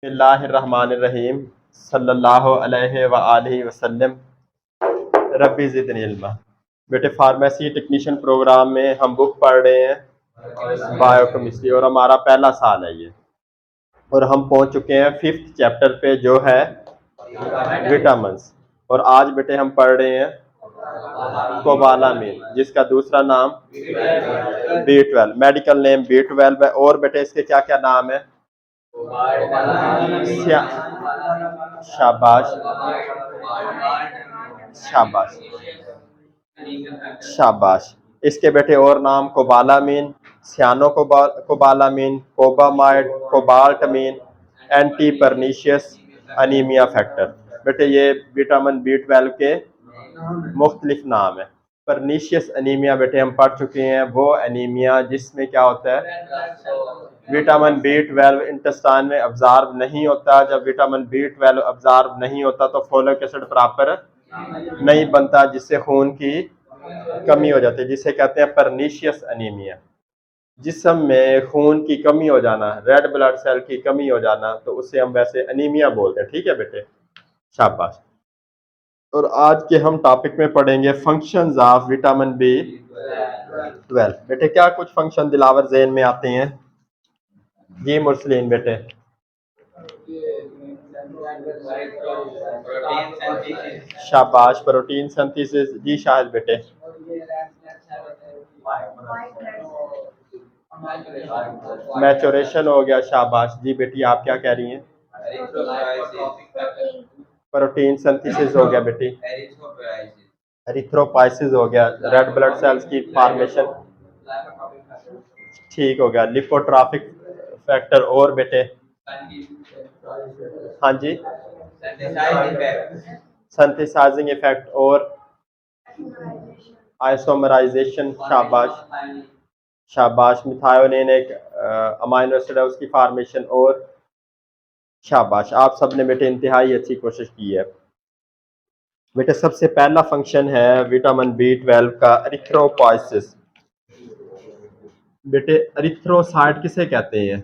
बिस्मिल्लाहिर्रहमानिर्रहीम सल्लल्लाहु अलैहि व आलिहि वसल्लम रब्बी ज़िदनी इल्मा। बेटे फार्मेसी टेक्नीशियन प्रोग्राम में हम बुक पढ़ रहे हैं बायोकेमिस्ट्री और हमारा पहला साल है ये, और हम पहुंच चुके हैं 5th चैप्टर पे जो है विटामिन्स। और आज बेटे हम पढ़ रहे हैं कोबालामिन, जिसका दूसरा नाम B12, मेडिकल नेम B12 है। और बेटे इसके क्या क्या नाम है? शाबाश शाबाश शाबाश। इसके बेटे और नाम cobalamin, cyano cobalamin, cobamide, cobalamin, anti pernicious anaemia factor. बेटे ये विटामिन B12 के मुख्तलिफ नाम है। परनीशियस अनीमिया बेटे हम पढ़ चुके हैं, वो अनीमिया जिसमें क्या होता है, विटामिन B12 इंटेस्टाइन में अब्जॉर्ब नहीं होता। जब विटामिन B12 अब्जॉर्ब नहीं होता तो फोलिक एसिड प्रॉपर नहीं बनता, जिससे खून की कमी हो जाती है, जिसे कहते हैं परनीशियस अनीमिया। जिस्म में खून की कमी हो जाना, रेड ब्लड सेल की कमी हो जाना, तो उसे हम वैसे अनीमिया बोलते हैं। ठीक है बेटे, शाबाश। और आज के हम टॉपिक में पढ़ेंगे फंक्शंस ऑफ विटामिन B12। बेटे क्या कुछ फंक्शन दिलावर ज़हन में आते हैं? जी मुरसलीन बेटे। शाबाश, प्रोटीन सिंथेसिस। जी शाहिद बेटे। मैचुरेशन हो गया, शाबाश। जी बेटी आप क्या कह रही हैं? प्रोटीन सिंथेसिस हो गया बेटी। एरिथ्रोपाइसिस हो गया, रेड ब्लड सेल्स की फॉर्मेशन ठीक हो गया। लिपोट्रॉपिक फैक्टर। और बेटे? हाँ जी, सिंथेसाइजिंग इफेक्ट। और आइसोमराइजेशन। शाबाश शाबाश। मिथायोनिन एक अमाइनो एसिड है, उसकी फॉर्मेशन। और शाबाश, आप सब ने बेटे इंतहाई अच्छी कोशिश की है। बेटे सबसे पहला फंक्शन है विटामिन B12 का एरिथ्रोपोइसिस। बेटे एरिथ्रोसाइट किसे कहते हैं?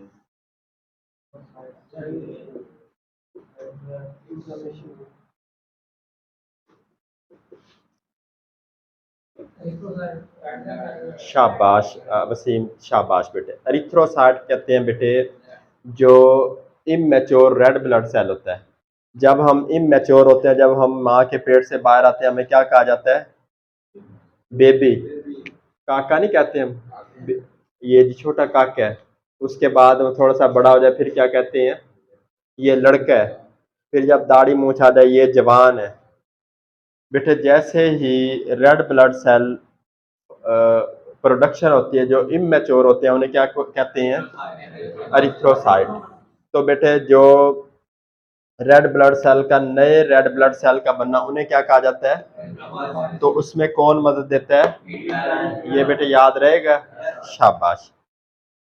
शाबाश वसीम, शाबाश बेटे। एरिथ्रोसाइट कहते हैं बेटे जो इमैच्योर रेड ब्लड सेल होता है। जब हम इमैच्योर होते हैं, जब हम माँ के पेट से बाहर आते हैं, हमें क्या कहा जाता है? बेबी। काका नहीं कहते हम, ये जो छोटा काका है। उसके बाद वो थोड़ा सा बड़ा हो जाए फिर क्या कहते हैं? ये लड़का है। फिर जब दाढ़ी मूंछ आ जाए ये जवान है। बेटे जैसे ही रेड ब्लड सेल प्रोडक्शन होती है, जो इमैच्योर होते हैं उन्हें क्या कहते हैं? एरिथ्रोसाइट। तो बेटे जो रेड ब्लड सेल का, नए रेड ब्लड सेल का बनना, उन्हें क्या कहा जाता है? तो उसमें कौन मदद देता है? ये बेटे याद रहेगा, शाबाश।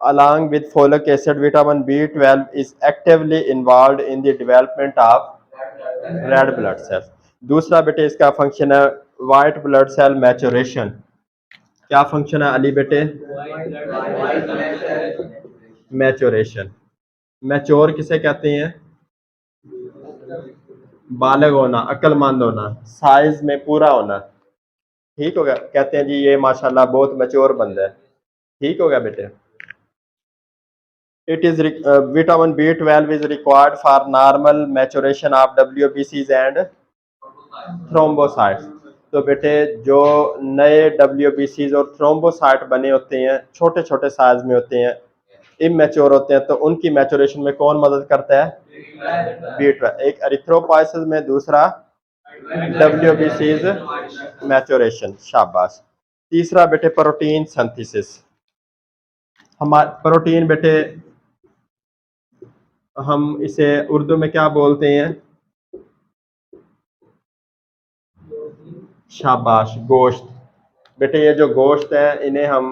Along with folic acid, vitamin B12 is actively involved in the development of red blood cells. दूसरा बेटे इसका फंक्शन है वाइट ब्लड सेल मैचुरेशन। क्या फंक्शन है अली बेटे? मैचुरेशन। मैच्योर किसे कहते हैं? बालग होना, अक्लमंद होना, साइज में पूरा होना। ठीक हो गया, कहते हैं जी ये माशाल्लाह बहुत मैच्योर बंदा है। ठीक हो गया बेटे। It is vitamin B12 is required for normal maturation of WBCs and thrombocytes। तो बेटे जो नए WBCs और थ्रोम्बोसाइट बने होते हैं, छोटे छोटे साइज में होते हैं, इमैच्योर होते हैं, तो उनकी मैचुरेशन में कौन मदद करता है? B12। एक एरिथ्रोपाइसिस में, दूसरा WBCs मैचुरेशन। शाबाश। तीसरा बेटे प्रोटीन सिंथेसिस। हमारे प्रोटीन बेटे हम इसे उर्दू में क्या बोलते हैं? शाबाश, गोश्त। बेटे ये जो गोश्त है इन्हें हम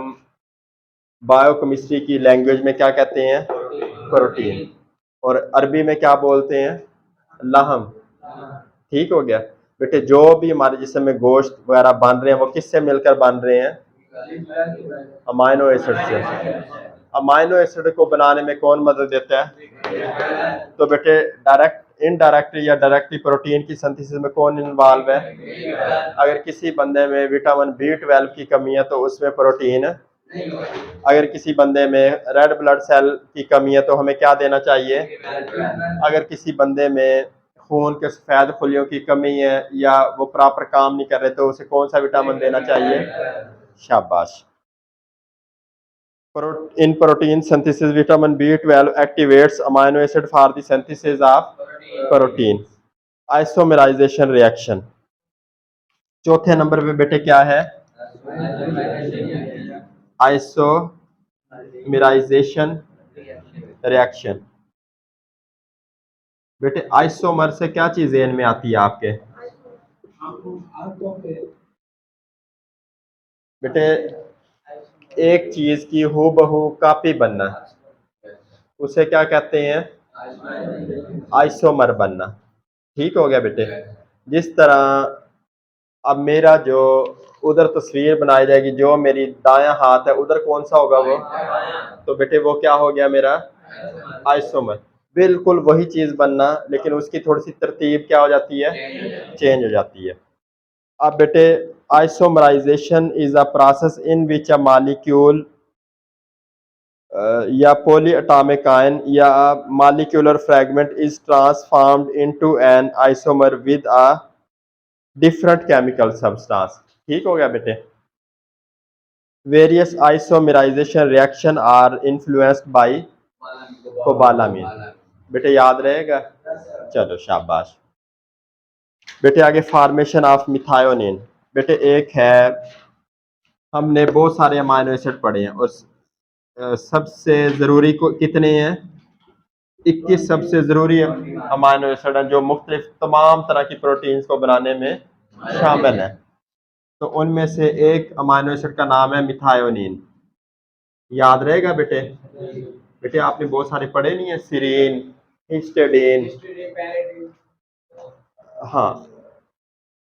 बायोकेमिस्ट्री की लैंग्वेज में क्या कहते हैं? प्रोटीन। और अरबी में क्या बोलते हैं? लहम। ठीक हो गया बेटे। जो भी हमारे जिस्म में गोश्त वगैरह बन रहे हैं वो किससे मिलकर बन रहे हैं? अमाइनो एसिड से। अमाइनो एसिड को बनाने में कौन मदद देता है? तो बेटे डायरेक्ट इनडायरेक्टली या डायरेक्टली प्रोटीन की सिंथेसिस में कौन इन्वॉल्व है? अगर किसी बंदे में विटामिन B12 की कमी है तो उसमें प्रोटीन, अगर किसी बंदे में रेड ब्लड सेल की कमी है तो हमें क्या देना चाहिए? अगर किसी बंदे में खून के सफेद खुलियों की कमी है या वो प्रॉपर काम नहीं कर रहे तो उसे कौन सा विटामिन देना चाहिए? शाबाश। In protein synthesis, vitamin B12 activates amino acid for the synthesis of protein. Isomerization reaction. चौथे नंबर पे बेटे क्या है? Isomerisation reaction. बेटे आइसोमर से क्या चीज ज़हन में आती है आपके? बेटे एक चीज की हूबहू कॉपी बनना, उसे क्या कहते हैं? आइसोमर बनना। ठीक हो गया बेटे। जिस तरह अब मेरा जो उधर तस्वीर बनाई जाएगी, जो मेरी दायां हाथ है उधर कौन सा होगा वो? तो बेटे वो क्या हो गया मेरा? आइसोमर। बिल्कुल वही चीज बनना, लेकिन उसकी थोड़ी सी तरतीब क्या हो जाती है? चेंज हो जाती है। अब बेटे isomerisation is a process in which a molecule या पॉली एटॉमिक आयन या molecular fragment is transformed into an isomer with a different chemical substance. ठीक हो गया बेटे। Various isomerisation reaction are influenced by cobalamin. बेटे याद रहेगा? चलो शाबाश। बेटे आगे फॉर्मेशन ऑफ मिथायोनिन। बेटे एक है, हमने बहुत सारे अमाइनो एसिड पढ़े हैं और सबसे ज़रूरी को कितने हैं? 21 सबसे ज़रूरी अमाइनो एसिड हैं जो मुख्तलिफ तमाम तरह की प्रोटीन्स को बनाने में शामिल है। तो उनमें से एक अमाइनो एसिड का नाम है मिथायोनिन। याद रहेगा बेटे? बेटे आपने बहुत सारे पढ़े नहीं है, सीरीन, हिस्टिडीन, हाँ,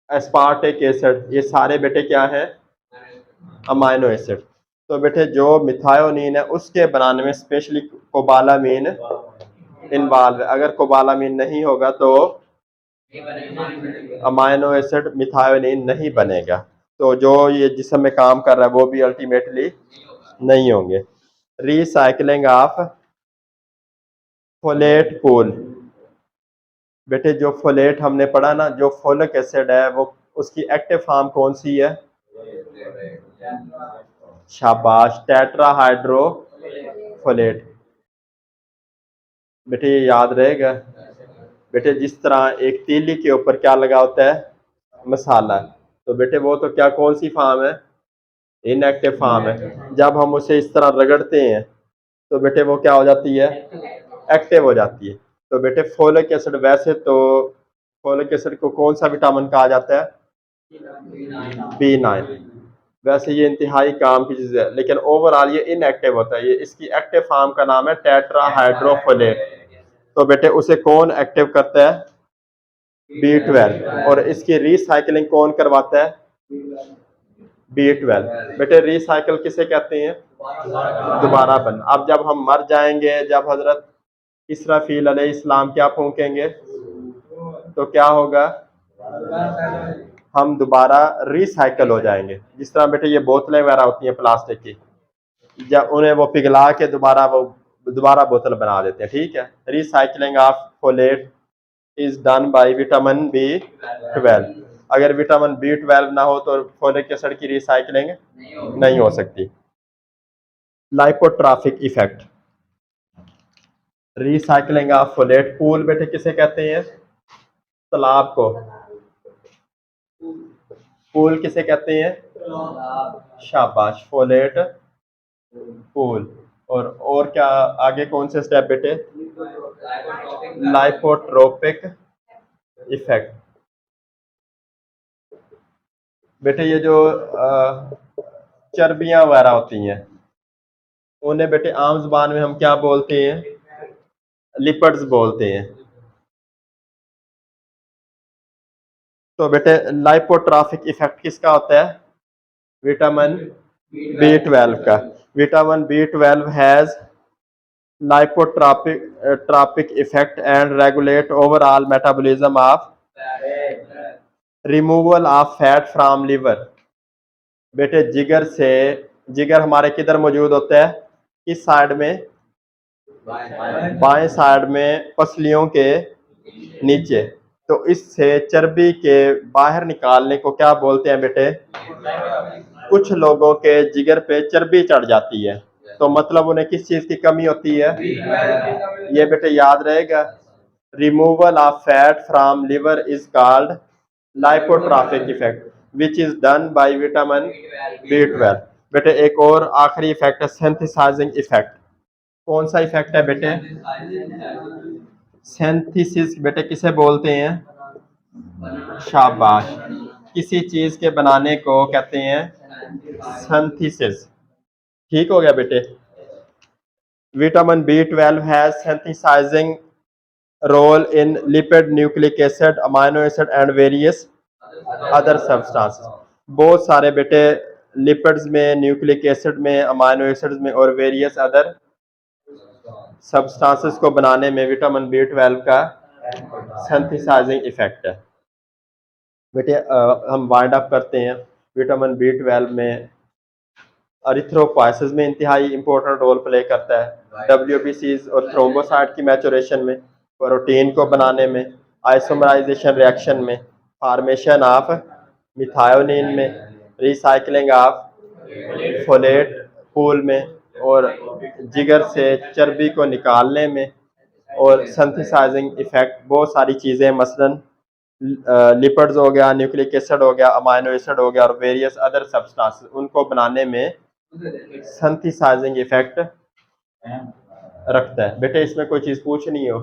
एस्पार्टिक एसिड, ये सारे बेटे क्या है? Amino acid. तो बेटे जो मिथायोनिन है उसके बनाने में स्पेशली कोबालामिन इन्वॉल्व है। अगर कोबालामिन नहीं होगा तो अमाइनो एसिड मिथायोनिन नहीं बनेगा। तो जो ये जिस्म में काम कर रहा है वो भी अल्टीमेटली नहीं होंगे। Recycling of folate pool. बेटे जो फोलेट हमने पढ़ा ना, जो फोलिक एसिड है वो उसकी एक्टिव फॉर्म कौन सी है? शाबाश, टेट्राहाइड्रोफोलेट। बेटे ये याद रहेगा। बेटे जिस तरह एक तीली के ऊपर क्या लगा होता है? मसाला। तो बेटे वो तो क्या कौन सी फॉर्म है? इनएक्टिव फॉर्म है। जब हम उसे इस तरह रगड़ते हैं तो बेटे वो क्या हो जाती है? एक्टिव हो जाती है। तो बेटे फोलिक एसिड, वैसे तो फोलिक एसिड को कौन सा विटामिन कहा जाता है? B9। वैसे ये इंतहाई काम की चीज़ है, लेकिन ओवरऑल ये इनएक्टिव होता है। ये इसकी एक्टिव फॉर्म का नाम है टेट्राहाइड्रोफोलेट। तो बेटे उसे कौन एक्टिव करता है? B12। और इसकी रिसाइकलिंग कौन करवाता है? B12। बेटे रिसाइकल किसे कहते हैं? दोबारा बन। अब जब हम मर जाएंगे, जब हजरत इसराफील अलैहिस्सलाम क्या फूकेंगे तो क्या होगा? हम दोबारा रिसाइकल हो जाएंगे। जिस तरह बेटे ये बोतलें वगैरह होती हैं प्लास्टिक की, जब उन्हें वो पिघला के दोबारा बोतल बना देते हैं। ठीक है। Recycling of folate is done by vitamin B12। अगर विटामिन B12 ना हो तो फोलिक एसिड की रिसाइकलिंग नहीं हो सकती। Lipotropic effect. Recycling of folate pool बेटे किसे कहते हैं? तालाब को। पूल किसे कहते हैं? शाबाश, फोलेट पूल। और क्या आगे कौन से स्टेप बेटे? लाइपोट्रोपिक इफेक्ट। बेटे ये जो चर्बियां वगैरह होती हैं उन्हें बेटे आम जुबान में हम क्या बोलते हैं? लिपिड्स बोलते हैं। तो बेटे लाइपोट्रॉफिक इफेक्ट किसका होता है? विटामिन B12 का। Vitamin B12 has lipotropic tropic effect and regulate overall metabolism of removal of fat from liver। बेटे जिगर से, जिगर हमारे किधर मौजूद होता है, किस साइड में, बाएं साइड में पसलियों के नीचे। तो इससे चर्बी के बाहर निकालने को क्या बोलते हैं बेटे? कुछ लोगों के जिगर पे चर्बी चढ़ जाती है, तो मतलब उन्हें किस चीज की कमी होती है? ये बेटे याद रहेगा, removal of fat from liver is called lipotropic effect which is done by vitamin B12। बेटे एक और आखिरी इफेक्ट है सिंथेसाइजिंग इफेक्ट। कौन सा इफेक्ट है बेटे? सिंथेसिस बेटे किसे बोलते हैं? शाबाश, किसी चीज के बनाने को कहते हैं सिंथेसिस। ठीक हो गया बेटे। Vitamin B12 has synthesising role in lipid, nucleic acid, amino acid and various other substances. बहुत सारे बेटे लिपिड्स में, न्यूक्लिक एसिड में, अमाइनो एसिड्स में और वेरियस अदर सब्सटेंसेस को बनाने में विटामिन B12 का सिंथेसाइजिंग इफेक्ट है। बेटे हम वाइंड अप करते हैं। विटामिन B12 में एरिथ्रोपोइसिस में इंतहाई इंपॉर्टेंट रोल प्ले करता है, WBCs और थ्रोम्बोसाइट की मैचुरेशन में, प्रोटीन को बनाने में, आइसोमराइजेशन रिएक्शन में, फॉर्मेशन ऑफ मिथायोनिन में, रिसाइकलिंग ऑफ फोलेट पूल में, और जिगर से चर्बी को निकालने में, और सिंथेसाइजिंग इफेक्ट बहुत सारी चीज़ें, मसलन लिपिड्स हो गया, न्यूक्लिक एसिड हो गया, अमाइनो एसिड हो गया और वेरियस अदर सब्सटेंसेस, उनको बनाने में सिंथेसाइजिंग इफेक्ट रखता है। बेटे इसमें कोई चीज़ पूछनी हो?